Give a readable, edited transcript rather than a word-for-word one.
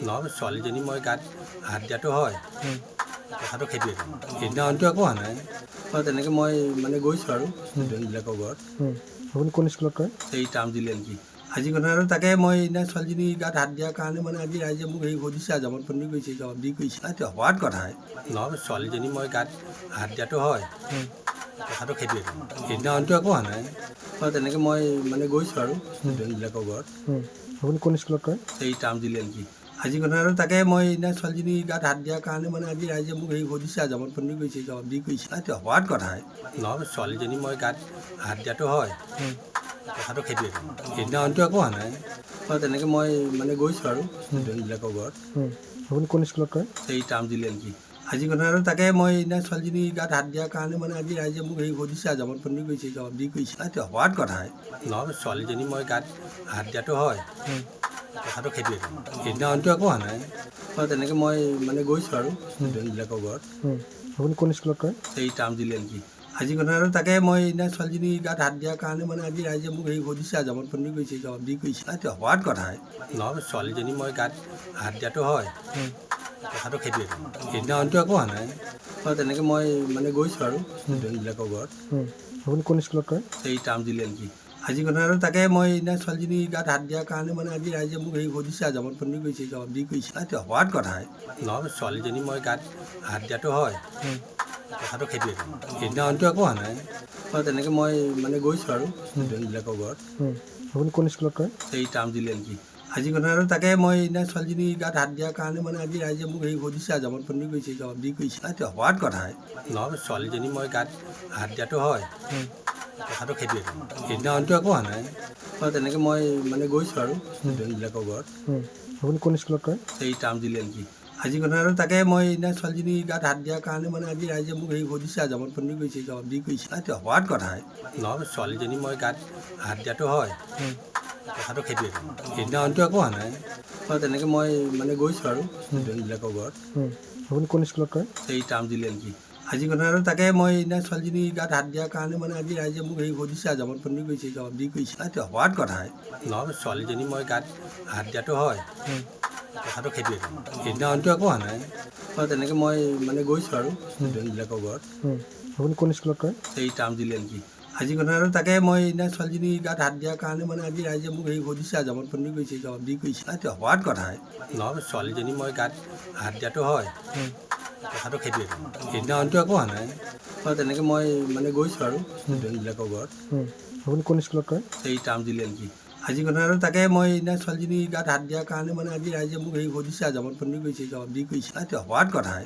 নহয় ছোৱালীজনী মই গাত হাত দিয়াটো হয় উম, কথাটো সেইটোৱে সেইদিনাখনটো একো হোৱা নাই তেনেকৈ মই মানে গৈছোঁ আৰু ষ্টুডেণ্টবিলাকৰ ঘৰত আপুনি কোন স্কুলত কৰে? এই টাৰ্ম দিলে নেকি আজি কথা আৰু তাকে মই সেইদিনা ছোৱালীজনী গাত হাত দিয়াৰ কাৰণে মানে আজি ৰাইজে মোক হেৰি সুধিছে জামত বন্দী কৰিছে জবাব দি কৰিছে এইটো হোৱাত কথাই নহয় ছোৱালীজনী মই গাত হাত দিয়াটো হয় কথাটো সেইটোৱে সেইদিনাখনটো একো হোৱা নাই তেনেকৈ মই মানে গৈছোঁ আৰু ষ্টুডেণ্টবিলাকৰ ঘৰত আপুনি কোন স্কুলত কৰে? এই টাৰ্ম দিলে নেকি আজি কথা আৰু তাকে মই সেইদিনা ছোৱালীজনী গাত হাত দিয়াৰ কাৰণে মানে আজি ৰাইজে মোক হেৰি সুধিছে জামত বন্দী কৰিছে জবাব দি কৰিছে এইটো হোৱাত কথাই নহয় ছোৱালীজনী মই গাত হাত দিয়াটো হয় কথাটো সেইটোৱে সেইদিনাখনটো একো হোৱা নাই তেনেকৈ মই মানে গৈছোঁ আৰু ষ্টুডেণ্টবিলাকৰ ঘৰত আপুনি কোন স্কুলত কৰে? এই টাৰ্ম দিলে নেকি আজি কথা আৰু তাকে মই সেইদিনা ছোৱালীজনী গাত হাত দিয়াৰ কাৰণে মানে আজি ৰাইজে মোক হেৰি সুধিছে জামত বন্দী কৰিছে জবাব দি কৰিছে এইটো হোৱাত কথাই নহয় ছোৱালীজনী মই গাত হাত দিয়াটো হয় কথাটো সেইটোৱে সেইদিনাখনটো একো হোৱা নাই তেনেকৈ মই মানে গৈছোঁ আৰু ষ্টুডেণ্টবিলাকৰ ঘৰত আপুনি কোন স্কুলত কৰে? এই টাৰ্ম দিলে নেকি আজি কথা আৰু তাকে মই সেইদিনা ছোৱালীজনী গাত হাত দিয়াৰ কাৰণে মানে আজি ৰাইজে মোক হেৰি সুধিছে জামত বন্দী কৰিছে জবাব দি কৰিছে এইটো হোৱাত কথাই নহয় ছোৱালীজনী মই গাত হাত দিয়াটো হয় কথাটো সেইটোৱে সেইদিনাখনটো একো হোৱা নাই তেনেকৈ মই মানে গৈছোঁ আৰু ষ্টুডেণ্টবিলাকৰ ঘৰত আপুনি কোন স্কুলত কৰে? এই টাৰ্ম দিলে নেকি আজি কথা আৰু তাকে মই সেইদিনা ছোৱালীজনী গাত হাত দিয়াৰ কাৰণে মানে আজি ৰাইজে মোক হেৰি সুধিছে জামত বন্দী কৰিছে জবাব দি কৰিছে এইটো হোৱাত কথাই নহয় ছোৱালীজনী মই গাত হাত দিয়াটো হয় কথাটো সেইটোৱে সেইদিনাখনটো একো হোৱা নাই তেনেকৈ মই মানে গৈছোঁ আৰু ষ্টুডেণ্টবিলাকৰ ঘৰত আপুনি কোন স্কুলত কৰে? এই টাৰ্ম দিলে নেকি আজি কথা আৰু তাকে মই সেইদিনা ছোৱালীজনী গাত হাত দিয়াৰ কাৰণে মানে আজি ৰাইজে মোক হেৰি সুধিছে জামত বন্দী কৰিছে জবাব দি কৰিছে এইটো হোৱাত কথাই নহয় ছোৱালীজনী মই গাত হাত দিয়াটো হয় কথাটো সেইটোৱে সেইদিনাখনটো একো হোৱা নাই তেনেকৈ মই মানে গৈছোঁ আৰু ষ্টুডেণ্টবিলাকৰ ঘৰত আপুনি কোন স্কুলত কৰে? এই টাৰ্ম দিলে নেকি আজি কথা আৰু তাকে মই সেইদিনা ছোৱালীজনী গাত হাত দিয়াৰ কাৰণে মানে আজি ৰাইজে মোক হেৰি সুধিছে জামত বন্দী কৰিছে জবাব দি কৰিছে এইটো হোৱাত কথাই নহয় ছোৱালীজনী মই গাত হাত দিয়াটো হয় কথাটো সেইটোৱে সেইদিনাখনটো একো হোৱা নাই তেনেকৈ মই মানে গৈছোঁ আৰু ষ্টুডেণ্টবিলাকৰ ঘৰত আপুনি কোন স্কুলত কৰে? এই টাৰ্ম দিলে নেকি আজি কথা আৰু তাকে মই সেইদিনা ছোৱালীজনী গাত হাত দিয়াৰ কাৰণে মানে আজি ৰাইজে মোক হেৰি সুধিছে জামত বন্দী কৰিছে জবাব দি কৰিছে এইটো হোৱাত কথাই নহয় ছোৱালীজনী মই গাত হাত দিয়াটো হয় কথাটো সেইটোৱে সেইদিনাখনটো একো হোৱা নাই তেনেকৈ মই মানে গৈছোঁ আৰু ষ্টুডেণ্টবিলাকৰ ঘৰত আপুনি কোন স্কুলত কৰে? এই টাৰ্ম দিলে নেকি আজি কথা আৰু তাকে মই সেইদিনা ছোৱালীজনী গাত হাত দিয়াৰ কাৰণে মানে আজি ৰাইজে মোক হেৰি সুধিছে জামত বন্দী কৰিছে জবাব দি কৰিছে এইটো হোৱাত কথাই নহয় ছোৱালীজনী মই গাত হাত দিয়াটো হয় কথাটো সেইটোৱে সেইদিনাখনটো একো হোৱা নাই তেনেকৈ মই মানে গৈছোঁ আৰু ষ্টুডেণ্টবিলাকৰ ঘৰত আপুনি কোন স্কুলত কৰে? এই টাৰ্ম দিলে নেকি আজি কথা আৰু তাকে মই সেইদিনা ছোৱালীজনী গাত হাত দিয়াৰ কাৰণে মানে আজি ৰাইজে মোক হেৰি সুধিছে জামত বন্দী কৰিছে জবাব দি কৰিছে এইটো হোৱাত কথাই